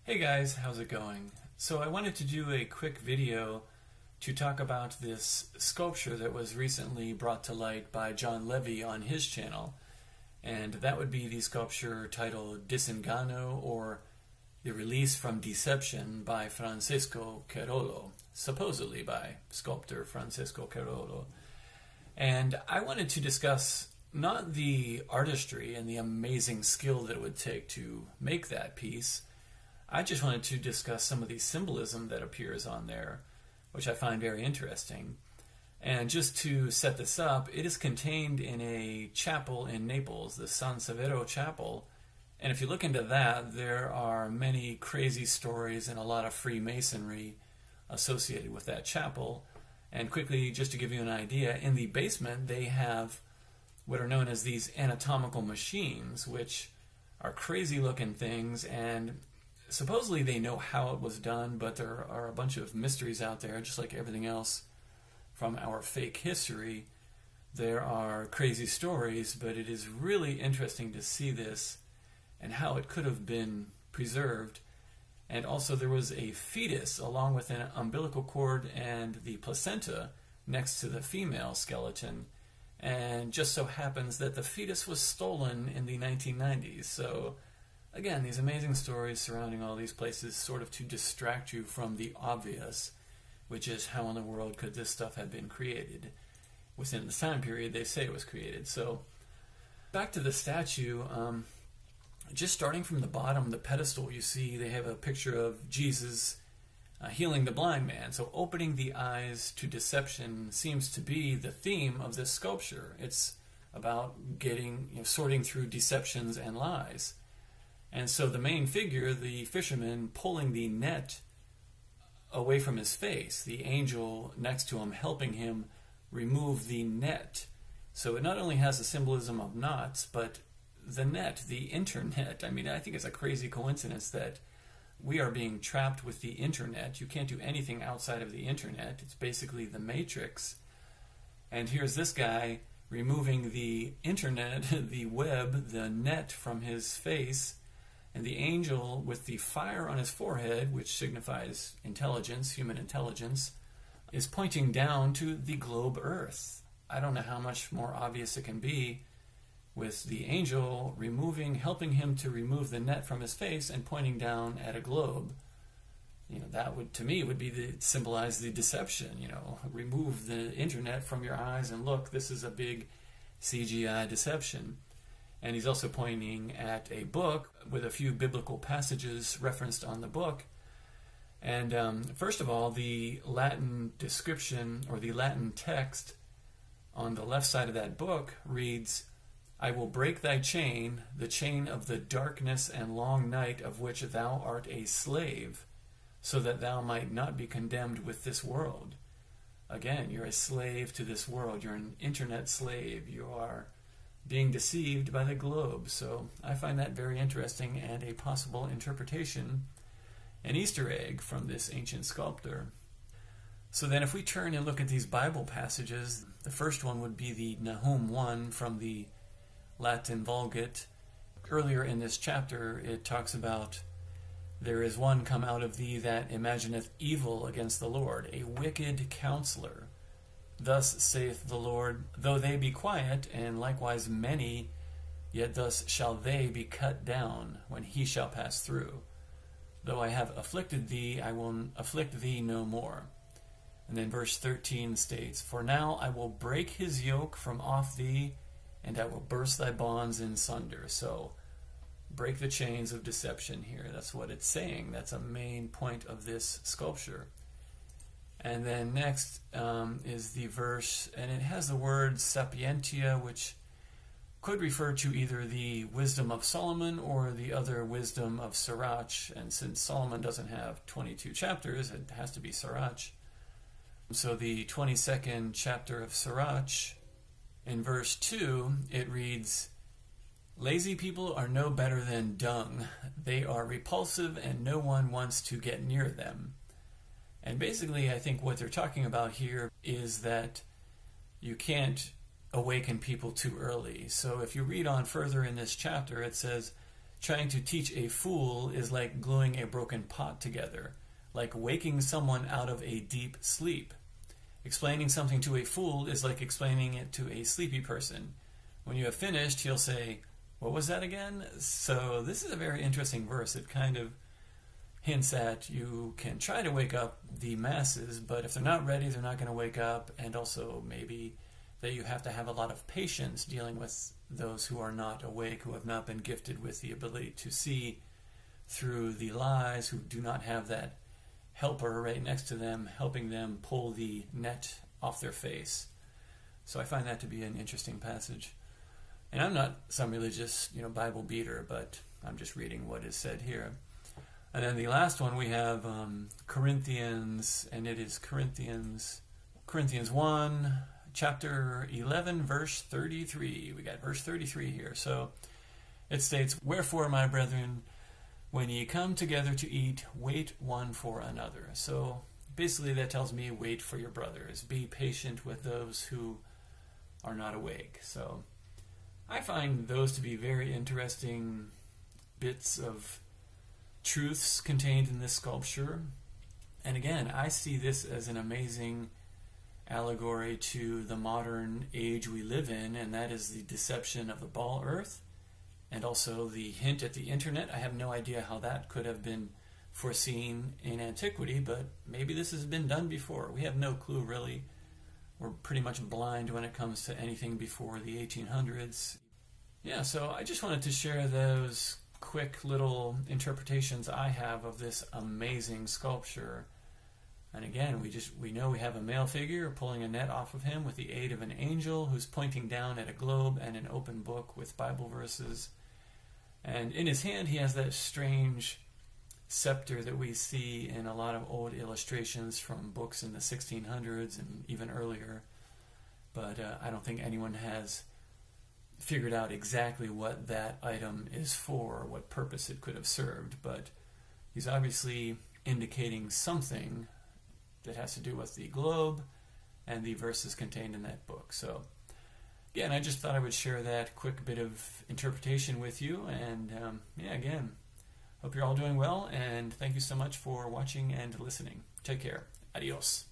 Hey guys, how's it going? So I wanted to do a quick video to talk about this sculpture that was recently brought to light by John Levy on his channel. And that would be the sculpture titled Disengano, or The Release from Deception by Francesco Cairolo, supposedly by sculptor Francesco Cairolo. And I wanted to discuss not the artistry and the amazing skill that it would take to make that piece. I just wanted to discuss some of the symbolism that appears on there, which I find very interesting. And just to set this up, it is contained in a chapel in Naples, the San Severo Chapel. And if you look into that, there are many crazy stories and a lot of Freemasonry associated with that chapel. And quickly, just to give you an idea, in the basement they have what are known as these anatomical machines, which are crazy looking things, and supposedly they know how it was done, but there are a bunch of mysteries out there, just like everything else from our fake history. There are crazy stories, but it is really interesting to see this and how it could have been preserved. And also there was a fetus along with an umbilical cord and the placenta next to the female skeleton. And just so happens that the fetus was stolen in the 1990s. So again, these amazing stories surrounding all these places sort of to distract you from the obvious, which is how in the world could this stuff have been created within the time period they say it was created. So back to the statue, just starting from the bottom, the pedestal, you see they have a picture of Jesus healing the blind man. So opening the eyes to deception seems to be the theme of this sculpture. It's about sorting through deceptions and lies. And so the main figure, the fisherman, pulling the net away from his face, the angel next to him helping him remove the net. So it not only has the symbolism of knots, but the net, the internet. I mean, I think it's a crazy coincidence that we are being trapped with the internet. You can't do anything outside of the internet. It's basically the Matrix. And here's this guy removing the internet, the web, the net from his face. And the angel with the fire on his forehead, which signifies intelligence, human intelligence, is pointing down to the globe Earth. I don't know how much more obvious it can be, with the angel helping him to remove the net from his face and pointing down at a globe. That would, to me, symbolize the deception. Remove the internet from your eyes and look, this is a big CGI deception. And he's also pointing at a book with a few biblical passages referenced on the book. And first of all, the Latin description, or the Latin text on the left side of that book reads, "I will break thy chain, the chain of the darkness and long night of which thou art a slave, so that thou might not be condemned with this world." Again, you're a slave to this world. You're an internet slave. You are being deceived by the globe. So I find that very interesting and a possible interpretation, an Easter egg from this ancient sculptor. So then if we turn and look at these Bible passages, the first one would be the Nahum 1 from the Latin Vulgate. Earlier in this chapter it talks about, "There is one come out of thee that imagineth evil against the Lord, a wicked counselor. Thus saith the Lord, though they be quiet, and likewise many, yet thus shall they be cut down when he shall pass through. Though I have afflicted thee, I will afflict thee no more." And then verse 13 states, "For now I will break his yoke from off thee, and I will burst thy bonds in sunder." So break the chains of deception here. That's what it's saying. That's a main point of this sculpture. And then next is the verse, and it has the word sapientia, which could refer to either the wisdom of Solomon or the other wisdom of Sirach. And since Solomon doesn't have 22 chapters, it has to be Sirach. So the 22nd chapter of Sirach, in verse 2, it reads, "Lazy people are no better than dung. They are repulsive and no one wants to get near them." And basically, I think what they're talking about here is that you can't awaken people too early. So if you read on further in this chapter, it says, Trying to teach a fool is like gluing a broken pot together, like waking someone out of a deep sleep. Explaining something to a fool is like explaining it to a sleepy person. When you have finished, he'll say, "What was that again?" So this is a very interesting verse. It kind of hints at you can try to wake up the masses, but if they're not ready, they're not going to wake up, and also maybe that you have to have a lot of patience dealing with those who are not awake, who have not been gifted with the ability to see through the lies, who do not have that helper right next to them helping them pull the net off their face. So I find that to be an interesting passage. And I'm not some religious, Bible beater, but I'm just reading what is said here. And then the last one we have Corinthians, and it is Corinthians 1, chapter 11, verse 33. We got verse 33 here. So it states, "Wherefore, my brethren, when ye come together to eat, wait one for another." So basically that tells me wait for your brothers. Be patient with those who are not awake. So I find those to be very interesting bits of truths contained in this sculpture. And again, I see this as an amazing allegory to the modern age we live in, and that is the deception of the ball earth, and also the hint at the internet. I have no idea how that could have been foreseen in antiquity, but maybe this has been done before. We have no clue, really. We're pretty much blind when it comes to anything before the 1800s. Yeah, so I just wanted to share those quick little interpretations I have of this amazing sculpture. And again, we know we have a male figure pulling a net off of him with the aid of an angel who's pointing down at a globe and an open book with Bible verses. And in his hand he has that strange scepter that we see in a lot of old illustrations from books in the 1600s and even earlier. But I don't think anyone has figured out exactly what that item is for, what purpose it could have served. But he's obviously indicating something that has to do with the globe and the verses contained in that book. So again, I just thought I would share that quick bit of interpretation with you. And again, hope you're all doing well, and thank you so much for watching and listening. Take care. Adios.